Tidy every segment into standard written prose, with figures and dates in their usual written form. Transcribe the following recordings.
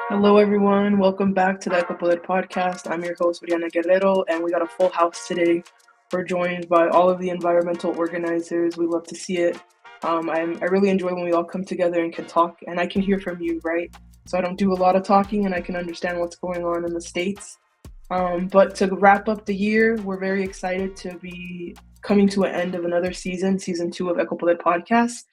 Hello, everyone. Welcome back to the Poder podcast. I'm your host, Brianna Guerrero, and we got a full house today. We're joined by all of the environmental organizers. We love to see it. I really enjoy when we all come together and can talk, and I can hear from you, right? So I don't do a lot of talking, and I can understand what's going on in the States. But to wrap up the year, we're very excited to be coming to an end of another season 2 of Eco Poder Podcast.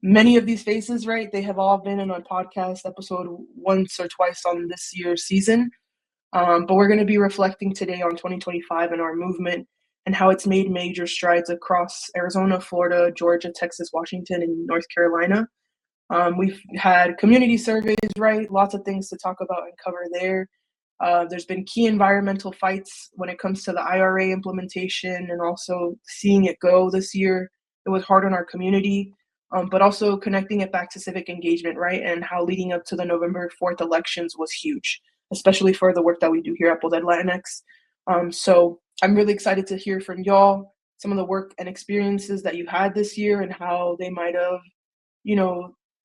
Many of these faces, right, they have all been in our podcast episode once or twice on this year's season. But we're going to be reflecting today on 2025 and our movement and how it's made major strides across Arizona, Florida, Georgia, Texas, Washington, and North Carolina. We've had community surveys, right? Lots of things to talk about and cover there. There's been key environmental fights when it comes to the IRA implementation and also seeing it go this year. It was hard on our community, but also connecting it back to civic engagement, right? And how leading up to the November 4th elections was huge, especially for the work that we do here at Poder Latinx. So I'm really excited to hear from y'all some of the work and experiences that you had this year and how they might have,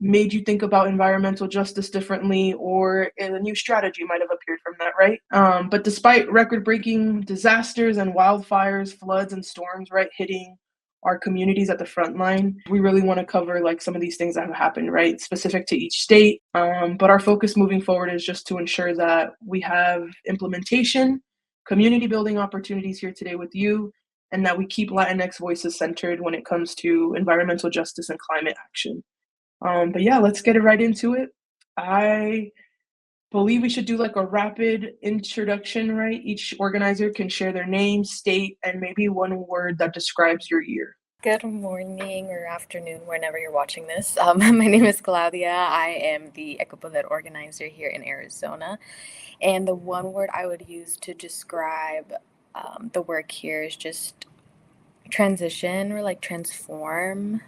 made you think about environmental justice differently, or a new strategy might have appeared from that, right? But despite record-breaking disasters and wildfires, floods, and storms, right, hitting our communities at the front line, we really want to cover like some of these things that have happened, right, specific to each state. But our focus moving forward is just to ensure that we have implementation, community building opportunities here today with you, and that we keep Latinx voices centered when it comes to environmental justice and climate action. But yeah, let's get right into it. I believe we should do like a rapid introduction, right? Each organizer can share their name, state, and maybe one word that describes your year. Good morning or afternoon, whenever you're watching this. My name is Claudia. I am the Eco Poder organizer here in Arizona. And the one word I would use to describe the work here is just transition or like transform.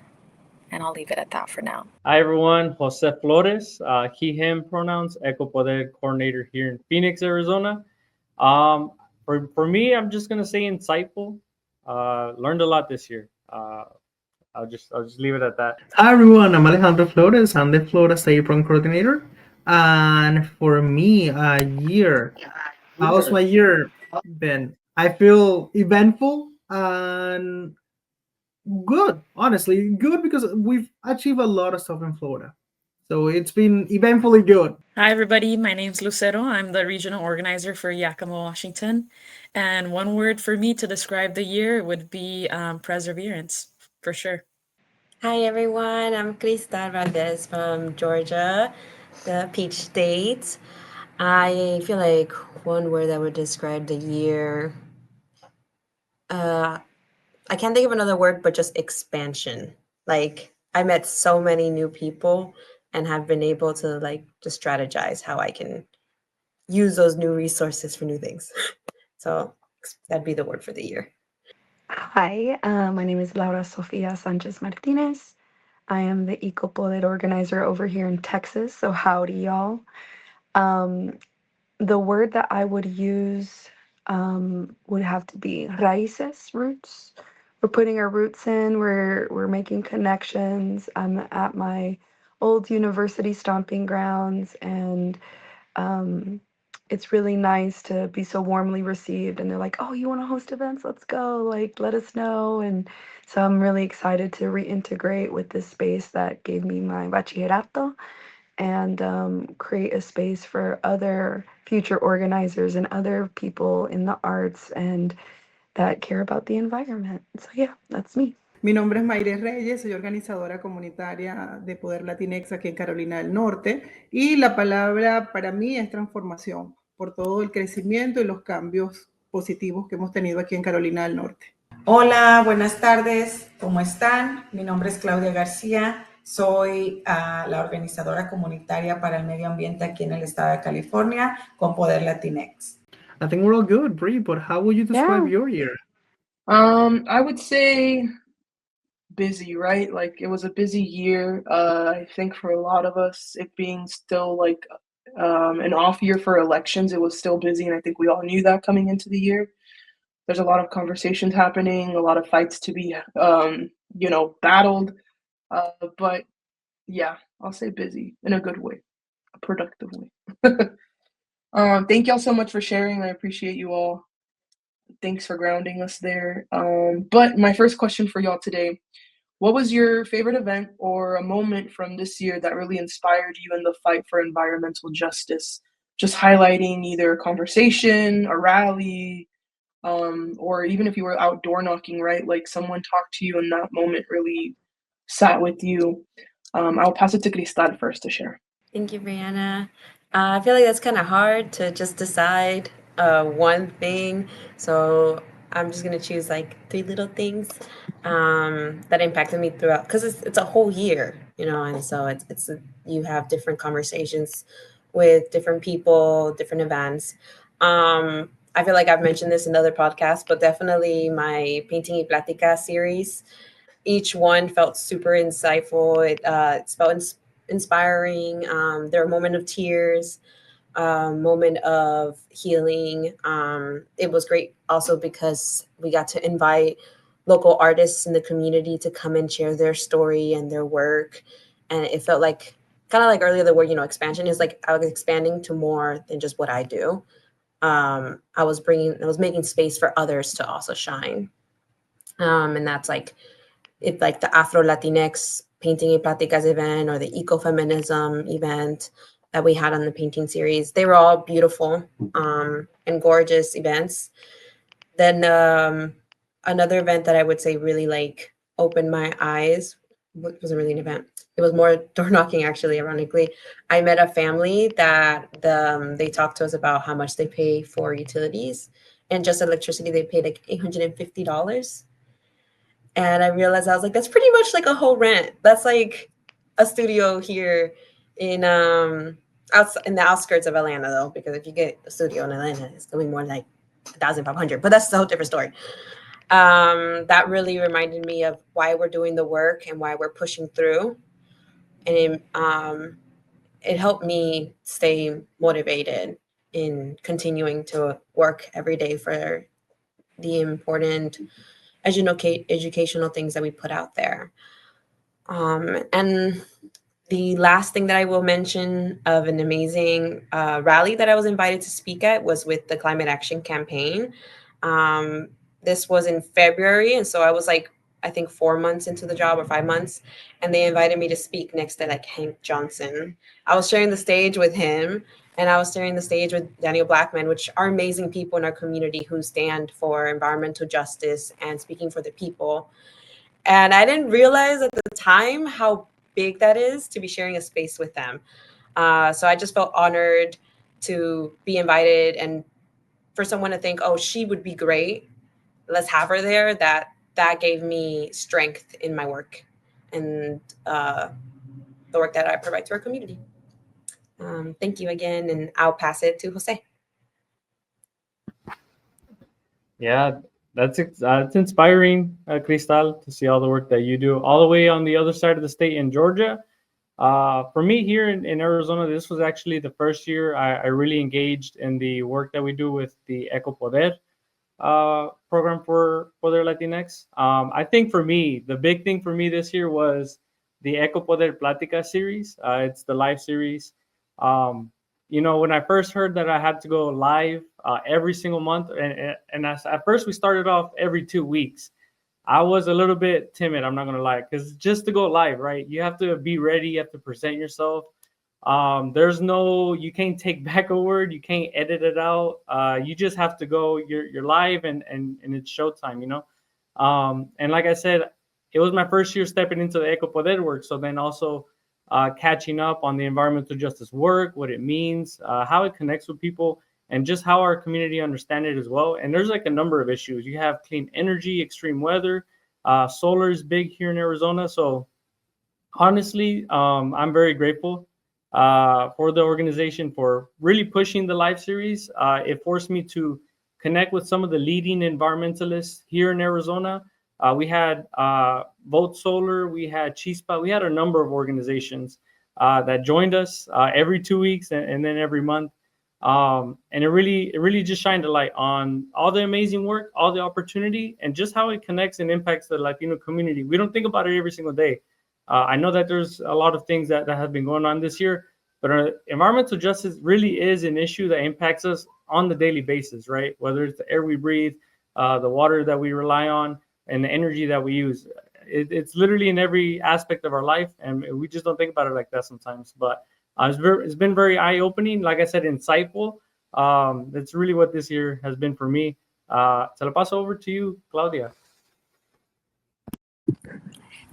And I'll leave it at that for now. Hi everyone, Jose Flores, he, him pronouns, Eco Poder coordinator here in Phoenix, Arizona. For me, I'm just gonna say insightful. Learned a lot this year. I'll just leave it at that. Hi everyone, I'm Alejandro Flores. I'm the Florida State Prom Coordinator. And for me, how's my year been? I feel eventful and good, honestly. Good because we've achieved a lot of stuff in Florida. So it's been eventfully good. Hi, everybody. My name's Lucero. I'm the regional organizer for Yakima, Washington. And one word for me to describe the year would be perseverance, for sure. Hi, everyone. I'm Cristal Valdez from Georgia, the Peach State. I feel like one word that would describe the year, I can't think of another word, but just expansion. Like, I met so many new people and have been able to just strategize how I can use those new resources for new things. So that'd be the word for the year. Hi, my name is Laura Sofia Sanchez Martinez. I am the Eco Poder organizer over here in Texas, so howdy, y'all. The word that I would use would have to be raíces, roots. We're putting our roots in, we're making connections. I'm at my old university stomping grounds, and it's really nice to be so warmly received. And they're like, oh, you want to host events? Let's go. Like, let us know. And so I'm really excited to reintegrate with this space that gave me my bachillerato and create a space for other future organizers and other people in the arts and that care about the environment. So yeah, that's me. Mi nombre es Mayres Reyes, soy organizadora comunitaria de Poder Latinx aquí en Carolina del Norte y la palabra para mí es transformación por todo el crecimiento y los cambios positivos que hemos tenido aquí en Carolina del Norte. Hola, buenas tardes, ¿cómo están? Mi nombre es Claudia García, soy la organizadora comunitaria para el medio ambiente aquí en el estado de California con Poder Latinx. I think we're all good, Brie, but how would you describe your year? I would say busy, right? Like it was a busy year. I think for a lot of us, it being still like an off year for elections, it was still busy, and I think we all knew that coming into the year. There's a lot of conversations happening, a lot of fights to be, battled. But yeah, I'll say busy in a good way. productively. Thank y'all so much for sharing. I appreciate you all. Thanks for grounding us there. But my first question for y'all today: what was your favorite event or a moment from this year that really inspired you in the fight for environmental justice? Just highlighting either a conversation, a rally, or even if you were out door knocking, right? Like someone talked to you and that moment really sat with you. I'll pass it to Cristal first to share. Thank you, Brianna. I feel like that's kind of hard to just decide one thing. So I'm just gonna choose like three little things that impacted me throughout, because it's a whole year, and so you have different conversations with different people, different events. I feel like I've mentioned this in other podcasts, but definitely my Painting y Plática series. Each one felt super insightful. It felt inspiring. There were a moment of tears, moment of healing. It was great also because we got to invite local artists in the community to come and share their story and their work. And it felt like, kind of like earlier, the word, expansion is like I was expanding to more than just what I do. I was making space for others to also shine. And that's like, it's like the Afro Latinx Painting y Pláticas event or the ecofeminism event that we had on the painting series. They were all beautiful and gorgeous events. Then another event that I would say really like opened my eyes, wasn't really an event. It was more door knocking, actually, ironically. I met a family that they talked to us about how much they pay for utilities, and just electricity, they paid like $850. And I realized, I was like, that's pretty much like a whole rent. That's like a studio here in in the outskirts of Atlanta, though, because if you get a studio in Atlanta, it's gonna be more like 1,500. But that's a whole different story. That really reminded me of why we're doing the work and why we're pushing through, and it helped me stay motivated in continuing to work every day for the important educational things that we put out there. And the last thing that I will mention of an amazing rally that I was invited to speak at was with the Climate Action Campaign. This was in February, and so I was like, I think 4 months into the job or 5 months, and they invited me to speak next to like Hank Johnson. I was sharing the stage with him, and I was sharing the stage with Daniel Blackman, which are amazing people in our community who stand for environmental justice and speaking for the people. And I didn't realize at the time how big that is to be sharing a space with them. So I just felt honored to be invited, and for someone to think, oh, she would be great, let's have her there. That gave me strength in my work and the work that I provide to our community. Thank you again, and I'll pass it to Jose. Yeah, that's it's inspiring, Cristal, to see all the work that you do all the way on the other side of the state in Georgia. For me here in Arizona, this was actually the first year I really engaged in the work that we do with the Eco Poder program for Poder Latinx. I think for me, the big thing for me this year was the Eco Poder Plática series. It's the live series. When I first heard that I had to go live every single month, and at first we started off every 2 weeks. I was a little bit timid, I'm not gonna lie, because just to go live, right? You have to be ready, you have to present yourself. You can't take back a word, you can't edit it out. You just have to go. You're live, and it's showtime, And like I said, it was my first year stepping into the Eco Poder work, so then also catching up on the environmental justice work, what it means, how it connects with people, and just how our community understand it as well. And there's like a number of issues. You have clean energy, extreme weather, solar is big here in Arizona. So honestly, I'm very grateful for the organization for really pushing the live series. It forced me to connect with some of the leading environmentalists here in Arizona. We had Vote Solar, we had Chispa, we had a number of organizations that joined us every 2 weeks and then every month. And it really just shined a light on all the amazing work, all the opportunity, and just how it connects and impacts the Latino community. We don't think about it every single day. I know that there's a lot of things that have been going on this year, But environmental justice really is an issue that impacts us on the daily basis, right? Whether it's the air we breathe, the water that we rely on, and the energy that we use. It's literally in every aspect of our life, and we just don't think about it like that sometimes. But it's been very eye-opening, like I said, insightful. That's really what this year has been for me. Se lo paso over to you, Claudia.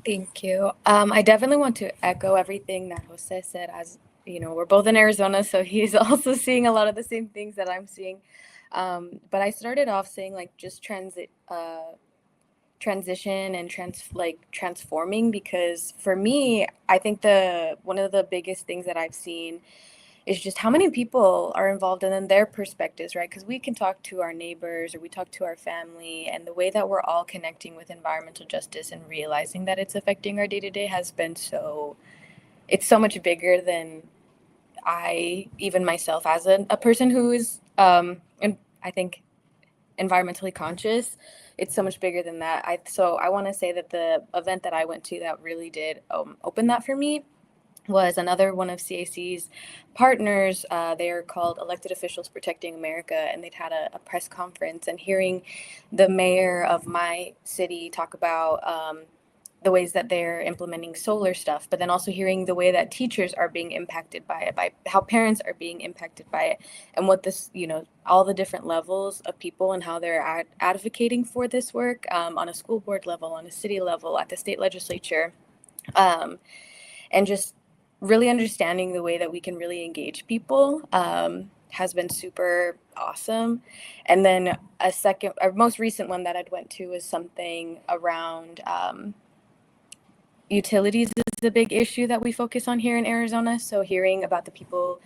Thank you. I definitely want to echo everything that Jose said. As you know, we're both in Arizona, so he's also seeing a lot of the same things that I'm seeing. But I started off saying like just transition and transforming, because for me, I think one of the biggest things that I've seen is just how many people are involved and then their perspectives, right? Because we can talk to our neighbors or we talk to our family, and the way that we're all connecting with environmental justice and realizing that it's affecting our day-to-day has been it's so much bigger than even myself as a person who is, and I think environmentally conscious. It's so much bigger than that. So I want to say that the event that I went to that really did open that for me was another one of CAC's partners. They're called Elected Officials Protecting America, and they'd had a press conference, and hearing the mayor of my city talk about the ways that they're implementing solar stuff, but then also hearing the way that teachers are being impacted by it, by how parents are being impacted by it, and what this, all the different levels of people and how they're advocating for this work on a school board level, on a city level, at the state legislature, and just really understanding the way that we can really engage people has been super awesome. And then a most recent one that I'd went to was something around utilities is a big issue that we focus on here in Arizona. So hearing about the people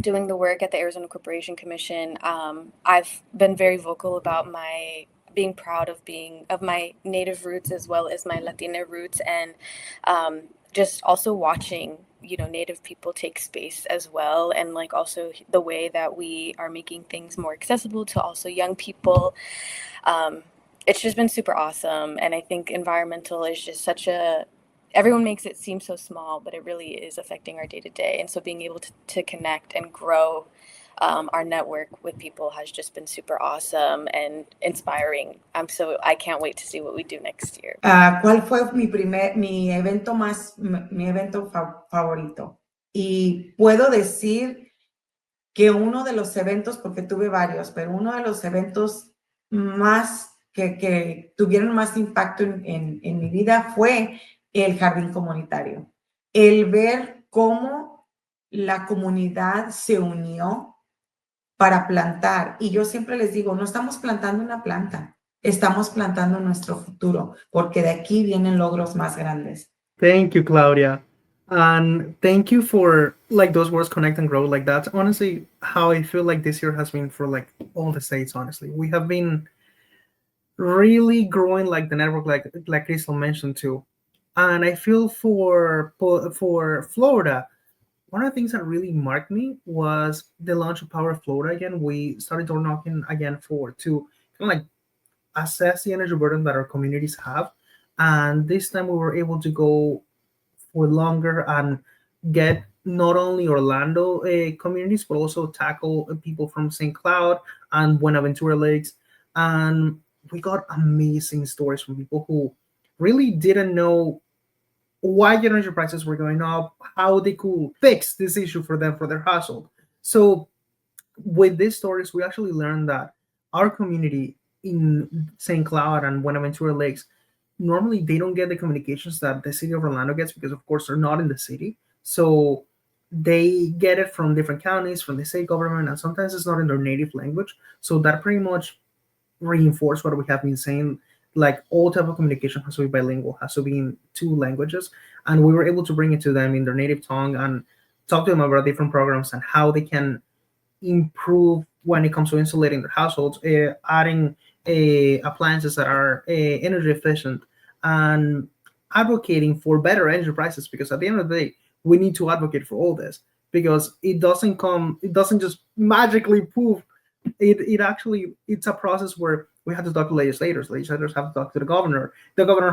doing the work at the Arizona Corporation Commission, I've been very vocal about being proud of my Native roots as well as my Latina roots, and just also watching Native people take space as well, and like also the way that we are making things more accessible to also young people. It's just been super awesome, and I think environmental is just everyone makes it seem so small, but it really is affecting our day-to-day. And so being able to connect and grow our network with people has just been super awesome and inspiring. I can't wait to see what we do next year. ¿Cuál fue mi evento favorito? Y puedo decir que uno de los eventos, porque tuve varios, pero uno de los eventos más que tuvieron más impacto en mi vida fue el jardín comunitario. El ver cómo la comunidad se unió para plantar. Y yo siempre les digo, no estamos plantando una planta, estamos plantando nuestro futuro, porque de aquí vienen logros más grandes. Thank you, Claudia. And thank you for like those words, connect and grow. Like that's honestly how I feel like this year has been for like all the states. Honestly, we have been really growing like the network, like Crystal mentioned too. And I feel for Florida, one of the things that really marked me was the launch of Power Florida again. We started door knocking again to kind of like assess the energy burden that our communities have. And this time we were able to go for longer and get not only Orlando communities, but also tackle people from St. Cloud and Buenaventura Lakes. And we got amazing stories from people who really didn't know why energy prices were going up, how they could fix this issue for them, for their household. So with these stories, we actually learned that our community in St. Cloud and Buenaventura Lakes, normally they don't get the communications that the city of Orlando gets because, of course, they're not in the city. So they get it from different counties, from the state government, and sometimes it's not in their native language. So that pretty much reinforced what we have been saying. Like all type of communication has to be bilingual, has to be in two languages. And we were able to bring it to them in their native tongue and talk to them about different programs and how they can improve when it comes to insulating their households, adding appliances that are energy efficient, and advocating for better energy prices. Because at the end of the day, we need to advocate for all this, because it doesn't just magically poof. It's a process where we have to talk to legislators have to talk to the governor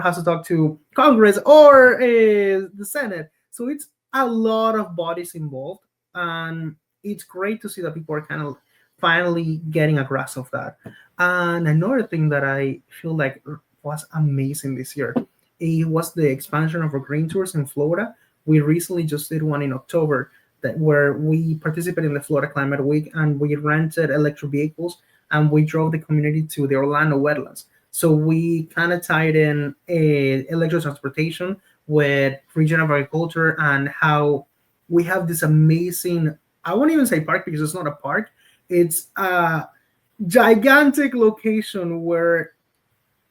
has to talk to Congress or the Senate. So a lot of bodies involved, and it's great to see that people are kind of finally getting a grasp of that. And another thing that I feel like was amazing this year, it was the expansion of our green tours in Florida. We recently just did one in October that where we participated in the Florida Climate Week, and we rented electric vehicles and we drove the community to the Orlando wetlands. So we kind of tied in electric transportation with regional agriculture, and how we have this amazing, I won't even say park because it's not a park, it's a gigantic location where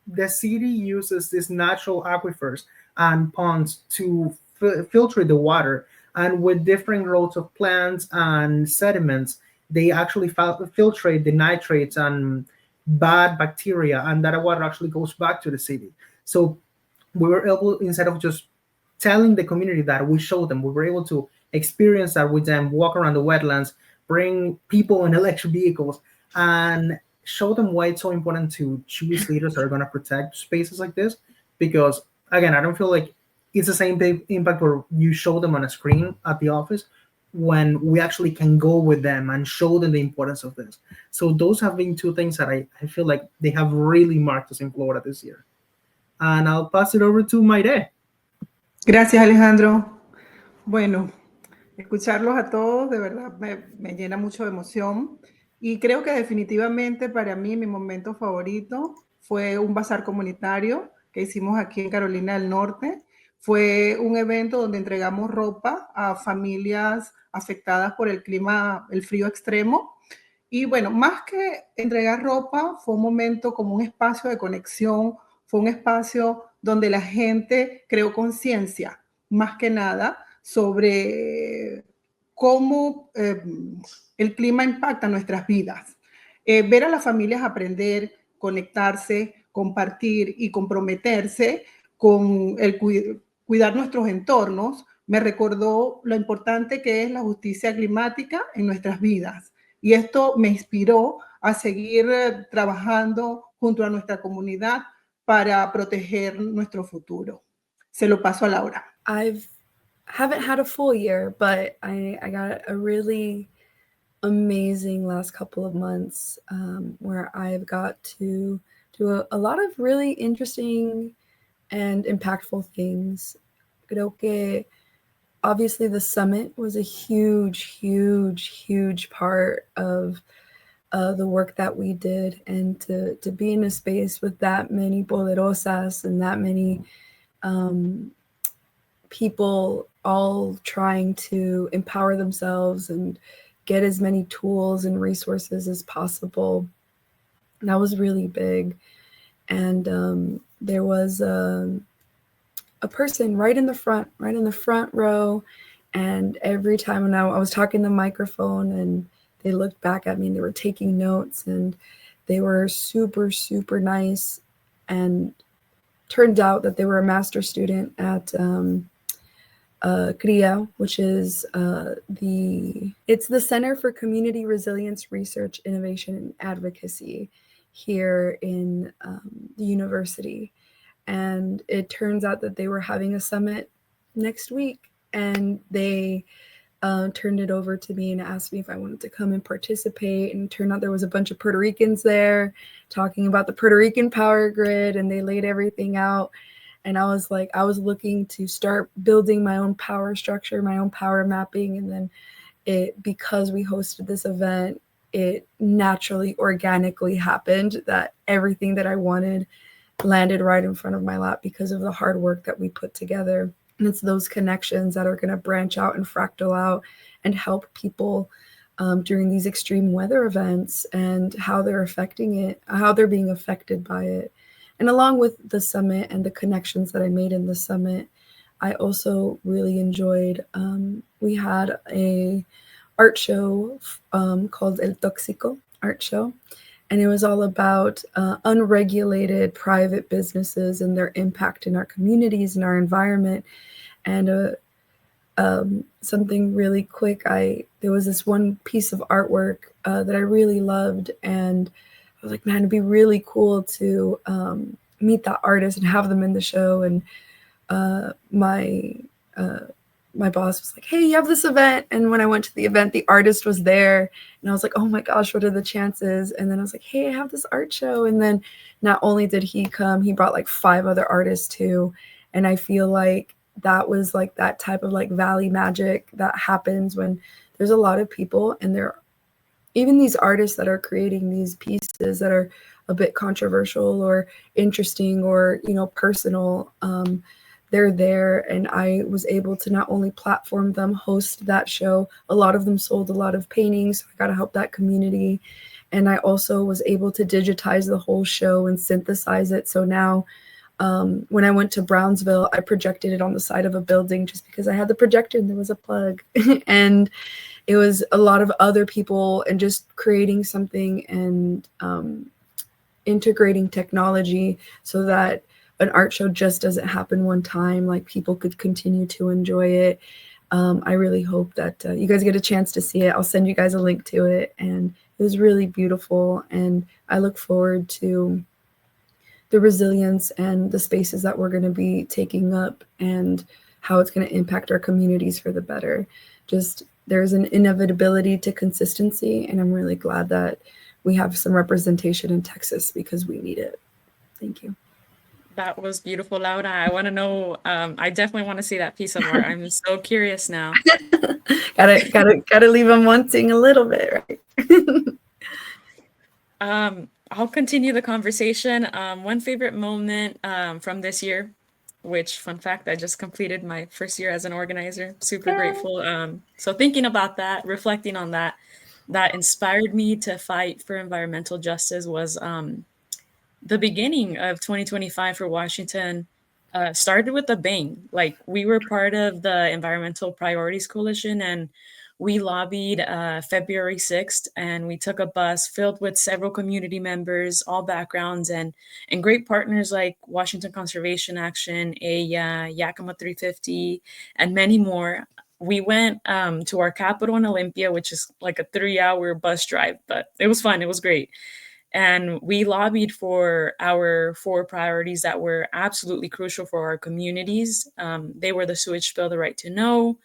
the city uses these natural aquifers and ponds to filter the water, and with different growths of plants and sediments, they actually filtrate the nitrates and bad bacteria, and that water actually goes back to the city. So we were able, instead of just telling the community that, we showed them, we were able to experience that with them, walk around the wetlands, bring people in electric vehicles, and show them why it's so important to choose leaders that are going to protect spaces like this. Because again, I don't feel like it's the same big impact where you show them on a screen at the office, when we actually can go with them and show them the importance of this. So those have been two things that I feel like they have really marked us in Florida this year. And I'll pass it over to Mayre. Gracias, Alejandro. Bueno, escucharlos a todos de verdad me llena mucho de emoción, y creo que definitivamente para mí mi momento favorito fue un bazar comunitario que hicimos aquí en Carolina del Norte. Fue un evento donde entregamos ropa a familias afectadas por el clima, el frío extremo. Y bueno, más que entregar ropa, fue un momento como un espacio de conexión, fue un espacio donde la gente creó conciencia, más que nada, sobre cómo el clima impacta nuestras vidas. Ver a las familias aprender, conectarse, compartir y comprometerse con el cuidar nuestros entornos, me recordó lo importante que es la justicia climática en nuestras vidas. Y esto me inspiró a seguir trabajando junto a nuestra comunidad para proteger nuestro futuro. Se lo paso a Laura. Haven't had a full year, but I got a really amazing last couple of months where I've got to do a lot of really interesting and impactful things. Creo que obviously the summit was a huge part of the work that we did, and to be in a space with that many poderosas and that many people all trying to empower themselves and get as many tools and resources as possible. That was really big. And there was a person right in the front row, and every time when I was talking to the microphone and they looked back at me and they were taking notes, and they were super nice, and turned out that they were a master student at CRIA, which is it's the Center for Community Resilience Research, Innovation, and Advocacy here in the university. And it turns out that they were having a summit next week, and they turned it over to me and asked me if I wanted to come and participate. And it turned out there was a bunch of Puerto Ricans there talking about the Puerto Rican power grid, and they laid everything out. And I was looking to start building my own power structure, my own power mapping. And then because we hosted this event, it naturally, organically happened that everything that I wanted landed right in front of my lap because of the hard work that we put together. And it's those connections that are going to branch out and fractal out and help people during these extreme weather events, and how they're being affected by it. And along with the summit and the connections that I made in the summit, I also really enjoyed, we had a art show called El Tóxico art show. And it was all about unregulated private businesses and their impact in our communities and our environment. And something really quick, there was this one piece of artwork that I really loved, and I was like, man, it'd be really cool to meet that artist and have them in the show. And my my boss was like, hey, you have this event. And when I went to the event, the artist was there. And I was like, oh my gosh, what are the chances? And then I was like, hey, I have this art show. And then not only did he come, he brought like 5 other artists too. And I feel like that was like that type of like valley magic that happens when there's a lot of people, and there even these artists that are creating these pieces that are a bit controversial or interesting or, you know, personal. They're there, and I was able to not only platform them, host that show. A lot of them sold a lot of paintings, so I got to help that community. And I also was able to digitize the whole show and synthesize it. So now when I went to Brownsville, I projected it on the side of a building just because I had the projector and there was a plug. And it was a lot of other people and just creating something and integrating technology so that an art show just doesn't happen one time. Like, people could continue to enjoy it. I really hope that you guys get a chance to see it. I'll send you guys a link to it. And it was really beautiful. And I look forward to the resilience and the spaces that we're going to be taking up and how it's going to impact our communities for the better. Just there's an inevitability to consistency. And I'm really glad that we have some representation in Texas because we need it. Thank you. That was beautiful, Laura. I want to know, I definitely want to see that piece of art. I'm so curious now. gotta leave them wanting a little bit, right? I'll continue the conversation. One favorite moment from this year, which, fun fact, I just completed my first year as an organizer. Super grateful. So thinking about that, reflecting on that inspired me to fight for environmental justice was the beginning of 2025 for Washington. Started with a bang. Like, we were part of the Environmental Priorities Coalition, and we lobbied February 6th, and we took a bus filled with several community members, all backgrounds, and great partners like Washington Conservation Action, Yakima 350, and many more. We went to our capital in Olympia, which is like a 3-hour bus drive, but it was fun. It was great. And we lobbied for our 4 priorities that were absolutely crucial for our communities. They were the sewage spill, the right to know,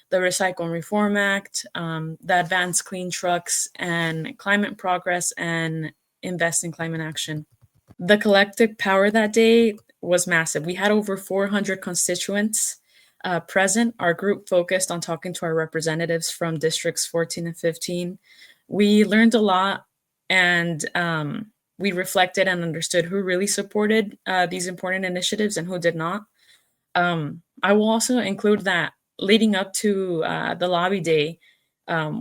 the Recycle and Reform Act, the Advanced Clean Trucks, and climate progress and invest in climate action. The collective power that day was massive. We had over 400 constituents present. Our group focused on talking to our representatives from districts 14 and 15. We learned a lot, and we reflected and understood who really supported these important initiatives and who did not. I will also include that leading up to the lobby day,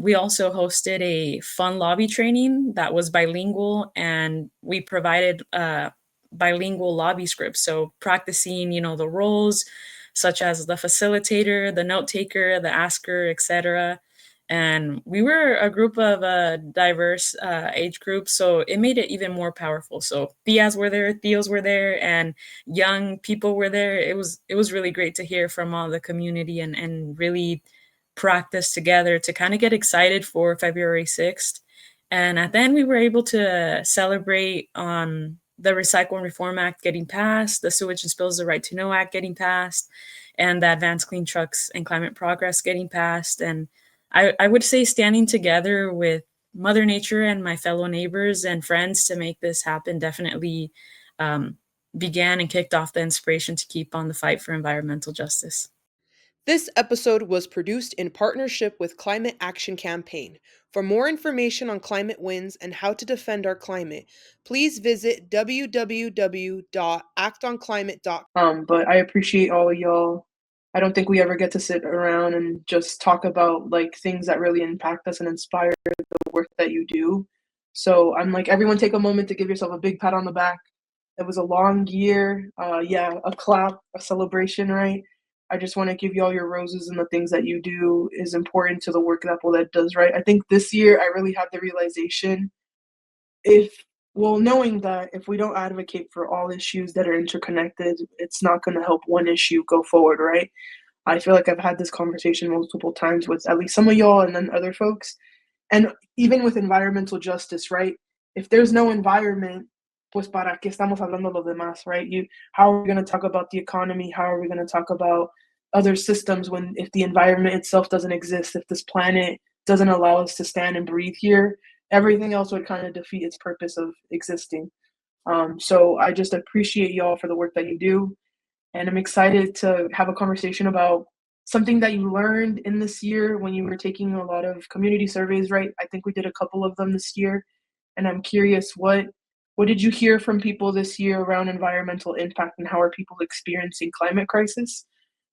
we also hosted a fun lobby training that was bilingual, and we provided bilingual lobby scripts. So practicing, the roles such as the facilitator, the note taker, the asker, etc. And we were a group of diverse age groups, so it made it even more powerful. So Tias were there, Tios were there, and young people were there. It was really great to hear from all the community and really practice together to kind of get excited for February 6th. And at the end, we were able to celebrate on the Recycle and Reform Act getting passed, the Sewage and Spills the Right to Know Act getting passed, and the Advanced Clean Trucks and Climate Progress getting passed. And I would say standing together with Mother Nature and my fellow neighbors and friends to make this happen definitely began and kicked off the inspiration to keep on the fight for environmental justice. This episode was produced in partnership with Climate Action Campaign. For more information on climate wins and how to defend our climate, please visit www.actonclimate.com. But I appreciate all of y'all. I don't think we ever get to sit around and just talk about like things that really impact us and inspire the work that you do. So I'm like, everyone take a moment to give yourself a big pat on the back. It was a long year. A clap, a celebration, right? I just want to give you all your roses, and the things that you do is important to the work that Poder does, right? I think this year I really had the realization knowing that if we don't advocate for all issues that are interconnected, it's not going to help one issue go forward, right? I feel like I've had this conversation multiple times with at least some of y'all and then other folks. And even with environmental justice, right? If there's no environment, pues para qué estamos hablando de los demás, right? How are we going to talk about the economy? How are we going to talk about other systems when if the environment itself doesn't exist, if this planet doesn't allow us to stand and breathe here, everything else would kind of defeat its purpose of existing. So I just appreciate y'all for the work that you do. And I'm excited to have a conversation about something that you learned in this year when you were taking a lot of community surveys, right? I think we did a couple of them this year. And I'm curious, what did you hear from people this year around environmental impact and how are people experiencing climate crisis?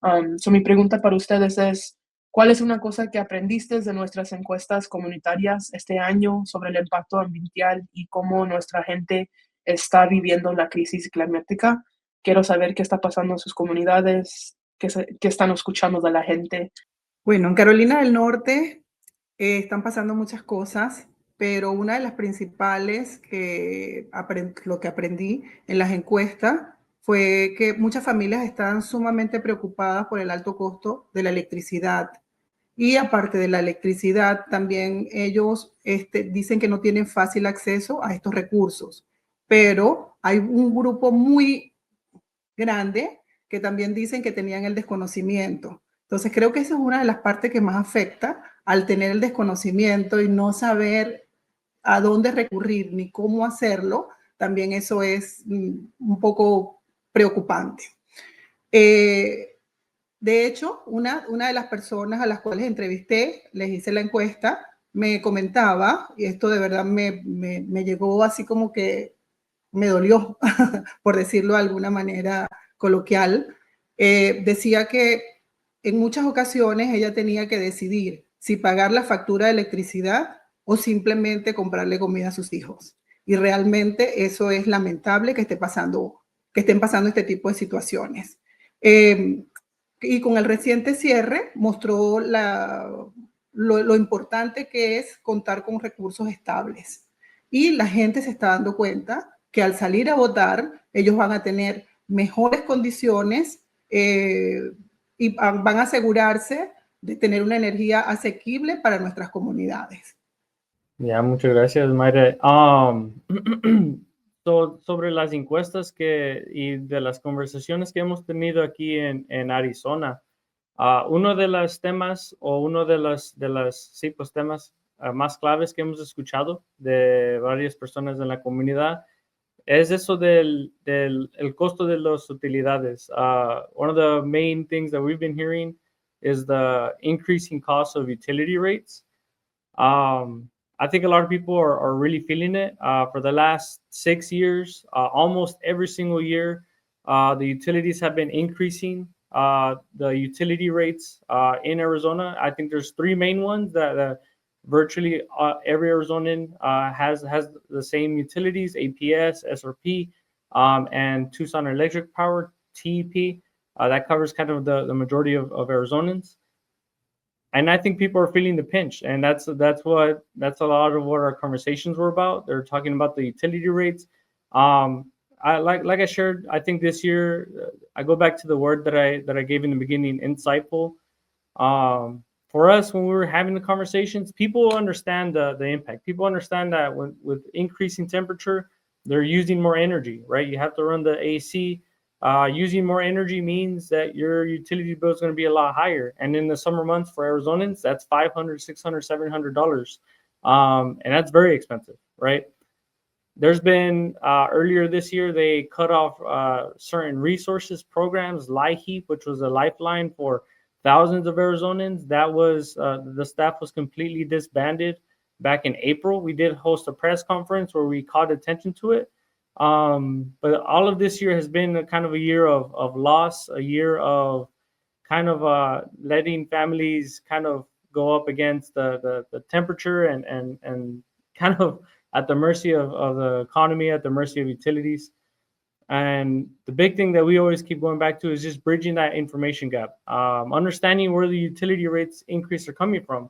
So mi pregunta para ustedes es, ¿cuál es una cosa que aprendiste de nuestras encuestas comunitarias este año sobre el impacto ambiental y cómo nuestra gente está viviendo la crisis climática? Quiero saber qué está pasando en sus comunidades, qué están escuchando de la gente. Bueno, en Carolina del Norte están pasando muchas cosas, pero una de las principales lo que aprendí en las encuestas fue que muchas familias están sumamente preocupadas por el alto costo de la electricidad. Y aparte de la electricidad, también ellos dicen que no tienen fácil acceso a estos recursos, pero hay un grupo muy grande que también dicen que tenían el desconocimiento. Entonces creo que esa es una de las partes que más afecta al tener el desconocimiento y no saber a dónde recurrir ni cómo hacerlo. También eso es un poco preocupante. De hecho, una de las personas a las cuales entrevisté, les hice la encuesta, me comentaba, y esto de verdad me llegó así como que me dolió, por decirlo de alguna manera coloquial, decía que en muchas ocasiones ella tenía que decidir si pagar la factura de electricidad o simplemente comprarle comida a sus hijos. Y realmente eso es lamentable que estén pasando este tipo de situaciones. Y con el reciente cierre mostró lo importante que es contar con recursos estables. Y la gente se está dando cuenta que al salir a votar, ellos van a tener mejores condiciones y van a asegurarse de tener una energía asequible para nuestras comunidades. Ya, muchas gracias, Mayra. Sobre las encuestas y de las conversaciones que hemos tenido aquí en Arizona, uno de los temas o uno de los sí, pues, temas más claves que hemos escuchado de varias personas en la comunidad es eso del el costo de las utilidades. One of the main things that we've been hearing is the increasing cost of utility rates. I think a lot of people are really feeling it. For the last 6 years, almost every single year, the utilities have been increasing. The utility rates in Arizona, I think there's 3 main ones that virtually every Arizonan has the same utilities: APS, SRP, and Tucson Electric Power, TEP. That covers kind of the majority of Arizonans. And I think people are feeling the pinch, and that's a lot of what our conversations were about. They're talking about the utility rates. I shared, I think this year, I go back to the word that I gave in the beginning, insightful. For us, when we were having the conversations, people understand the impact. People understand that with increasing temperature, they're using more energy, right? You have to run the AC. Using more energy means that your utility bill is going to be a lot higher. And in the summer months for Arizonans, that's $500, $600, $700. And that's very expensive, right? There's been, earlier this year, they cut off certain resources programs, LIHEAP, which was a lifeline for thousands of Arizonans. That was, the staff was completely disbanded back in April. We did host a press conference where we called attention to it. But all of this year has been a kind of a year of loss, a year of kind of letting families kind of go up against the temperature and kind of at the mercy of the economy, at the mercy of utilities. And the big thing that we always keep going back to is just bridging that information gap, understanding where the utility rates increase are coming from.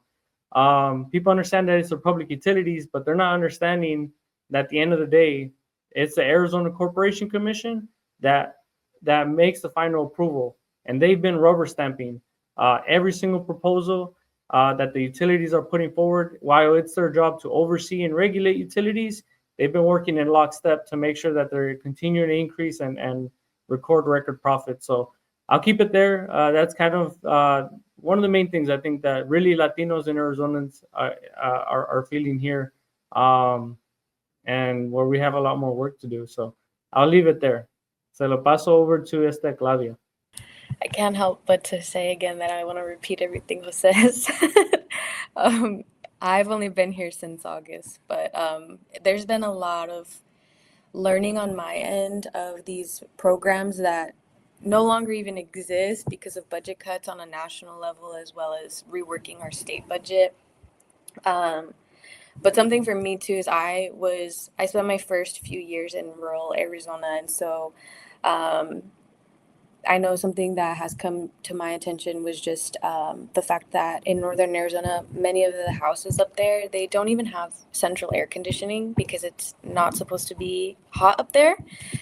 People understand that it's the public utilities, but they're not understanding that at the end of the day, it's the Arizona Corporation Commission that makes the final approval, and they've been rubber stamping every single proposal that the utilities are putting forward. While it's their job to oversee and regulate utilities, they've been working in lockstep to make sure that they're continuing to increase and record profits. So I'll keep it there. That's kind of one of the main things I think that really Latinos and Arizonans are feeling here, and where we have a lot more work to do. So I'll leave it there. Se lo paso over to Claudia. I can't help but to say again that I want to repeat everything Jose says. I've only been here since August, but there's been a lot of learning on my end of these programs that no longer even exist because of budget cuts on a national level, as well as reworking our state budget. But something for me too is I spent my first few years in rural Arizona, and so I know something that has come to my attention was just the fact that in northern Arizona, many of the houses up there, they don't even have central air conditioning because it's not supposed to be hot up there.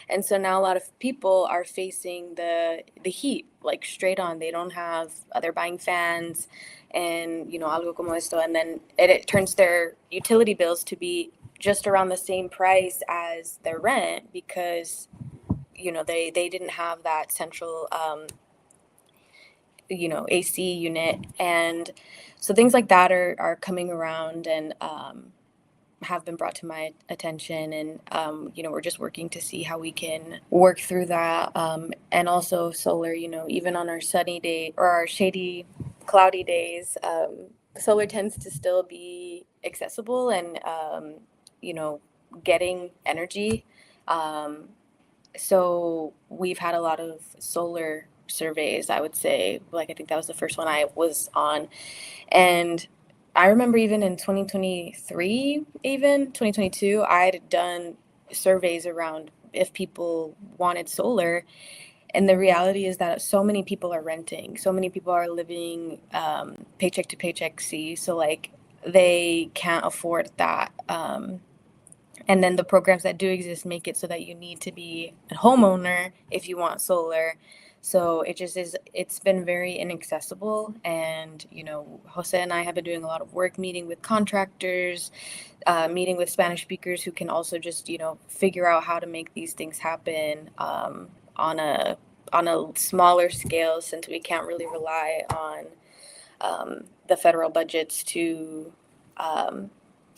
And so now a lot of people are facing the heat like straight on. They don't have, they're buying fans and, algo como esto. And then it turns their utility bills to be just around the same price as their rent because they didn't have that central AC unit. And so things like that are coming around and have been brought to my attention, and we're just working to see how we can work through that, and also solar, even on our sunny day or our shady cloudy days, solar tends to still be accessible and getting energy. So we've had a lot of solar surveys, I would say. Like, I think that was the first one I was on. And I remember even in 2023, even 2022, I had done surveys around if people wanted solar. And the reality is that so many people are renting. So many people are living paycheck to paycheck, so like they can't afford that. And then the programs that do exist make it so that you need to be a homeowner if you want solar. So it's been very inaccessible. And, Jose and I have been doing a lot of work meeting with contractors, meeting with Spanish speakers who can also just, figure out how to make these things happen on a smaller scale, since we can't really rely on the federal budgets to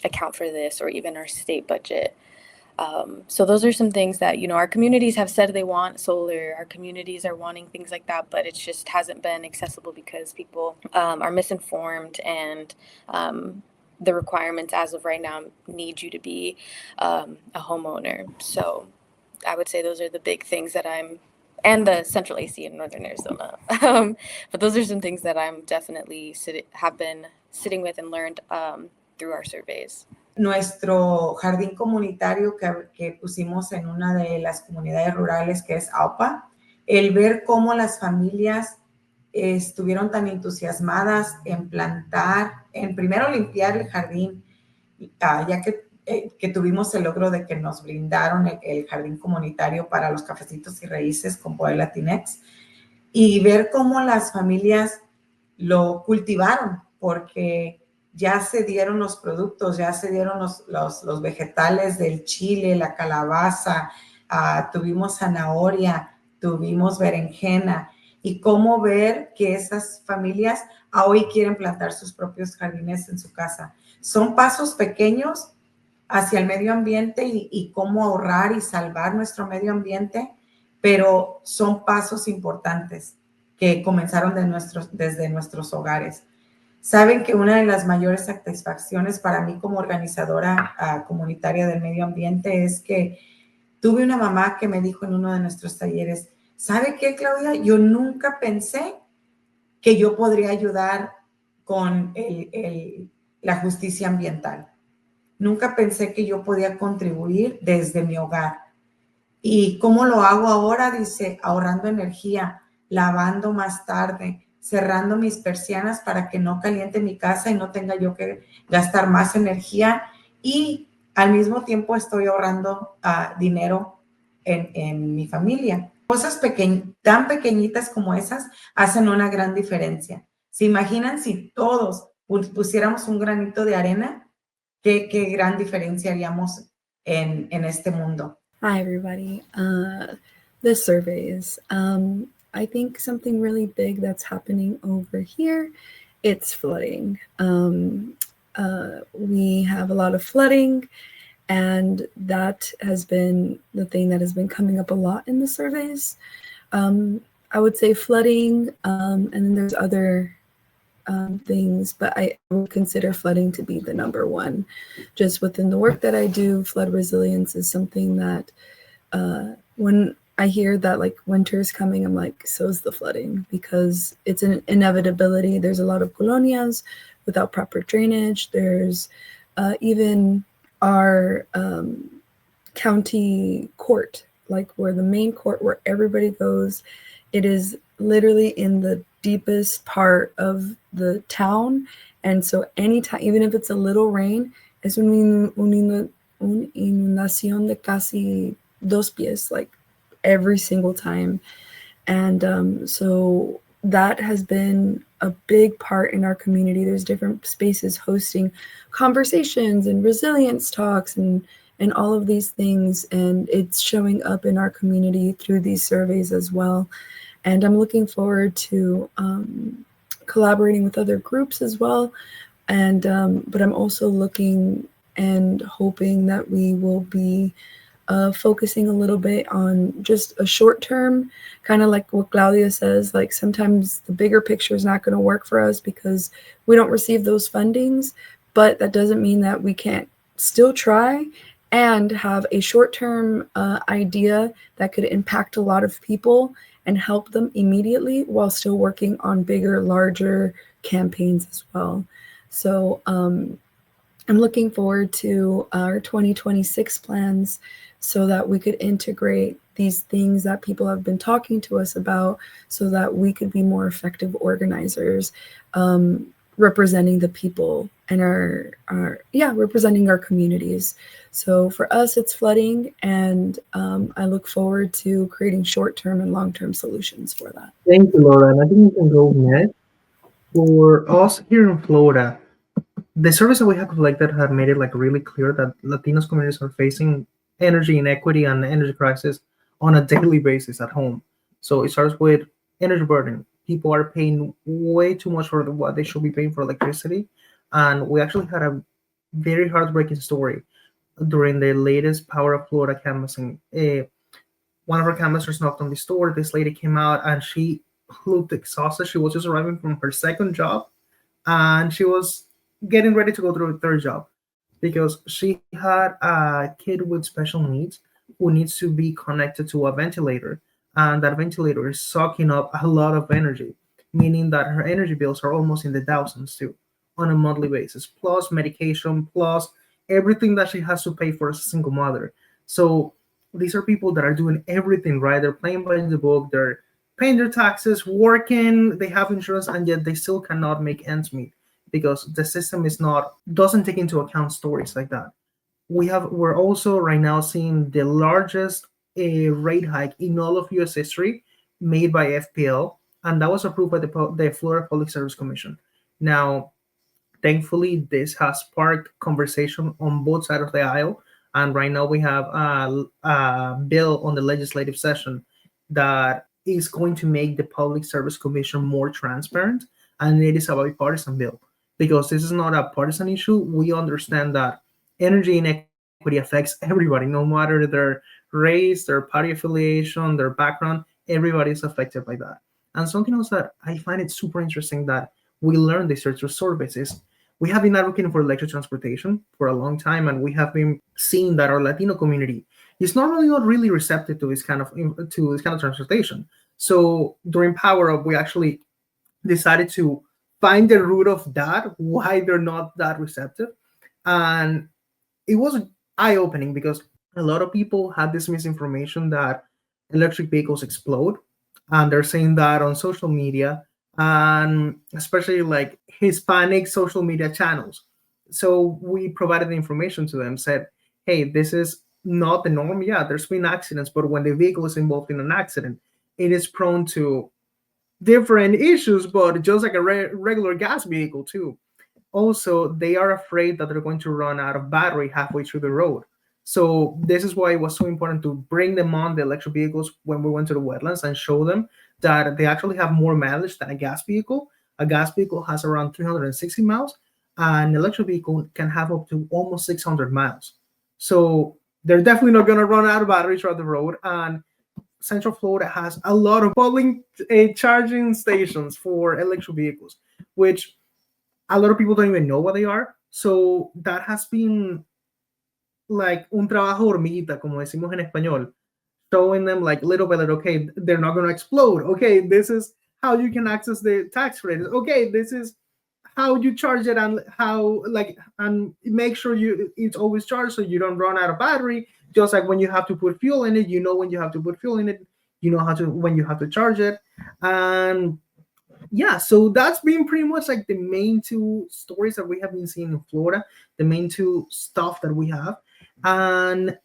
account for this, or even our state budget. So those are some things that, our communities have said they want solar. Our communities are wanting things like that, but it just hasn't been accessible because people are misinformed, and the requirements as of right now need you to be a homeowner. So I would say those are the big things that and the central AC in northern Arizona. But those are some things that I'm definitely have been sitting with and learned through our surveys. Nuestro jardín comunitario que pusimos en una de las comunidades rurales, que es AUPA, el ver cómo las familias estuvieron tan entusiasmadas en plantar, en primero limpiar el jardín, ya que tuvimos el logro de que nos brindaron el jardín comunitario para los cafecitos y raíces con Poder Latinx, y ver cómo las familias lo cultivaron, porque ya se dieron los productos, ya se dieron los vegetales del chile, la calabaza, tuvimos zanahoria, tuvimos berenjena, y cómo ver que esas familias hoy quieren plantar sus propios jardines en su casa. Son pasos pequeños hacia el medio ambiente y cómo ahorrar y salvar nuestro medio ambiente, pero son pasos importantes que comenzaron desde nuestros hogares. Saben que una de las mayores satisfacciones para mí como organizadora comunitaria del medio ambiente es que tuve una mamá que me dijo en uno de nuestros talleres, ¿sabe qué, Claudia? Yo nunca pensé que yo podría ayudar con la justicia ambiental. Nunca pensé que yo podía contribuir desde mi hogar. ¿Y cómo lo hago ahora? Dice, ahorrando energía, lavando más tarde, cerrando mis persianas para que no caliente mi casa y no tenga yo que gastar más energía, y al mismo tiempo estoy ahorrando dinero en mi familia. Cosas tan pequeñitas como esas hacen una gran diferencia. ¿Se imaginan si todos pusiéramos un granito de arena? ¿Qué gran diferencia haríamos en este mundo? Hi, everybody. The surveys. I think something really big that's happening over here, it's flooding. We have a lot of flooding, and that has been the thing that has been coming up a lot in the surveys. I would say flooding, and then there's other things, but I would consider flooding to be the number one. Just within the work that I do, flood resilience is something that when I hear that like winter is coming, I'm like, so is the flooding, because it's an inevitability. There's a lot of colonias without proper drainage. There's even our county court, like where the main court where everybody goes, it is literally in the deepest part of the town. And so anytime, even if it's a little rain, es una inundación de casi 2 pies, like every single time. And so that has been a big part in our community. There's different spaces hosting conversations and resilience talks and all of these things, and it's showing up in our community through these surveys as well. And I'm looking forward to collaborating with other groups as well. And but I'm also looking and hoping that we will be focusing a little bit on just a short term, kind of like what Claudia says, like sometimes the bigger picture is not going to work for us because we don't receive those fundings, but that doesn't mean that we can't still try and have a short term idea that could impact a lot of people and help them immediately while still working on bigger, larger campaigns as well. So I'm looking forward to our 2026 plans so that we could integrate these things that people have been talking to us about so that we could be more effective organizers, representing the people and representing our communities. So for us, it's flooding, and I look forward to creating short-term and long-term solutions for that. Thank you, Laura. And I think we can go next. For us here in Florida, the surveys that we have collected have made it like really clear that Latinos communities are facing energy inequity and energy crisis on a daily basis at home. So it starts with energy burden. People are paying way too much for what they should be paying for electricity. And we actually had a very heartbreaking story during the latest Power of Florida canvassing. One of our canvassers knocked on the door. This lady came out and she looked exhausted. She was just arriving from her second job and she was getting ready to go to a third job because she had a kid with special needs who needs to be connected to a ventilator, and that ventilator is sucking up a lot of energy, meaning that her energy bills are almost in the thousands too on a monthly basis, plus medication, plus everything that she has to pay for as a single mother. So these are people that are doing everything right. They're playing by the book, they're paying their taxes, working, they have insurance, and yet they still cannot make ends meet because the system doesn't take into account stories like that. We're also right now seeing the largest rate hike in all of U.S. history made by FPL, and that was approved by the Florida Public Service Commission. Now, thankfully, this has sparked conversation on both sides of the aisle, and right now we have a bill on the legislative session that is going to make the Public Service Commission more transparent, and it is a bipartisan bill because this is not a partisan issue. We understand that energy inequity affects everybody, no matter their race, their party affiliation, their background. Everybody is affected by that. And something else that I find it super interesting that we learned this through surveys is we have been advocating for electric transportation for a long time, and we have been seeing that our Latino community is normally not really receptive to this kind of transportation. So during Power Up, we actually decided to find the root of that, why they're not that receptive. And it was eye-opening because a lot of people had this misinformation that electric vehicles explode, and they're saying that on social media, and especially like Hispanic social media channels. So we provided the information to them, said, hey, this is not the norm. Yeah, there's been accidents, but when the vehicle is involved in an accident, it is prone to different issues, but just like a regular gas vehicle too. Also, they are afraid that they're going to run out of battery halfway through the road. So this is why it was so important to bring them on the electric vehicles when we went to the wetlands and show them that they actually have more mileage than a gas vehicle. A gas vehicle has around 360 miles. An electric vehicle can have up to almost 600 miles. So they're definitely not going to run out of batteries on the road. And Central Florida has a lot of public charging stations for electric vehicles, which a lot of people don't even know what they are. So that has been like un trabajo hormiguita, como decimos en español, showing them like little by little, okay, they're not going to explode. Okay, this is how you can access the tax credits. Okay, this is how you charge it and how like and make sure it's always charged so you don't run out of battery. Just like when you have to put fuel in it, you know when you have to put fuel in it, you know how to when you have to charge it. And yeah, so that's been pretty much like the main two stories that we have been seeing in Florida, the main two stuff that we have. And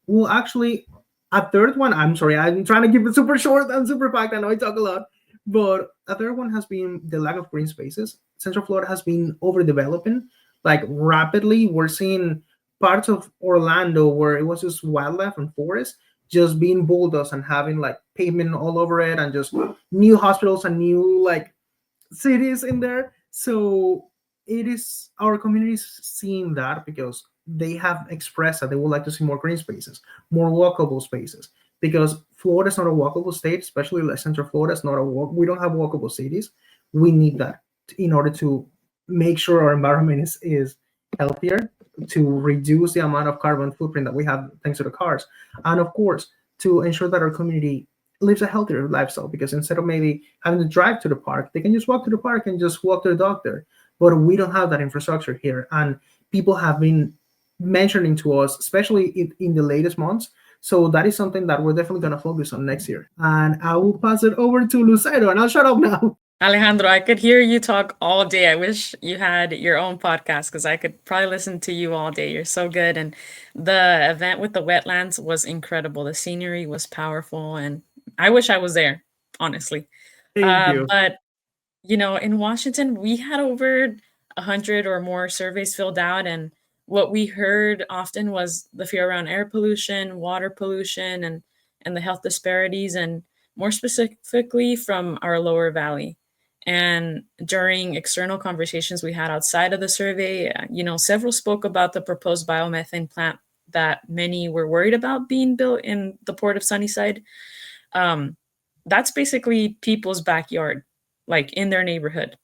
well, actually, a third one, I'm sorry, I'm trying to keep it super short and super packed. I know I talk a lot, but a third one has been the lack of green spaces. Central Florida has been overdeveloping like rapidly. We're seeing parts of Orlando where it was just wildlife and forest just being bulldozed and having like pavement all over it and just new hospitals and new like cities in there. So it is our communities seeing that because they have expressed that they would like to see more green spaces, more walkable spaces. Because Florida is not a walkable state, especially like Central Florida is not a walk. We don't have walkable cities. We need that in order to make sure our environment is healthier, to reduce the amount of carbon footprint that we have thanks to the cars, and of course to ensure that our community lives a healthier lifestyle, because instead of maybe having to drive to the park, they can just walk to the park and just walk their dog there. But we don't have that infrastructure here. And people have been mentioning to us, especially in the latest months. So that is something that we're definitely going to focus on next year. And I will pass it over to Lucero, and I'll shut up now. Alejandro, I could hear you talk all day. I wish you had your own podcast because I could probably listen to you all day. You're so good. And the event with the wetlands was incredible. The scenery was powerful, and I wish I was there, honestly. Thank you. But, in Washington, we had over 100 or more surveys filled out. And what we heard often was the fear around air pollution, water pollution, and the health disparities, and more specifically from our lower valley. And during external conversations we had outside of the survey, several spoke about the proposed biomethane plant that many were worried about being built in the port of Sunnyside. That's basically people's backyard, like in their neighborhood.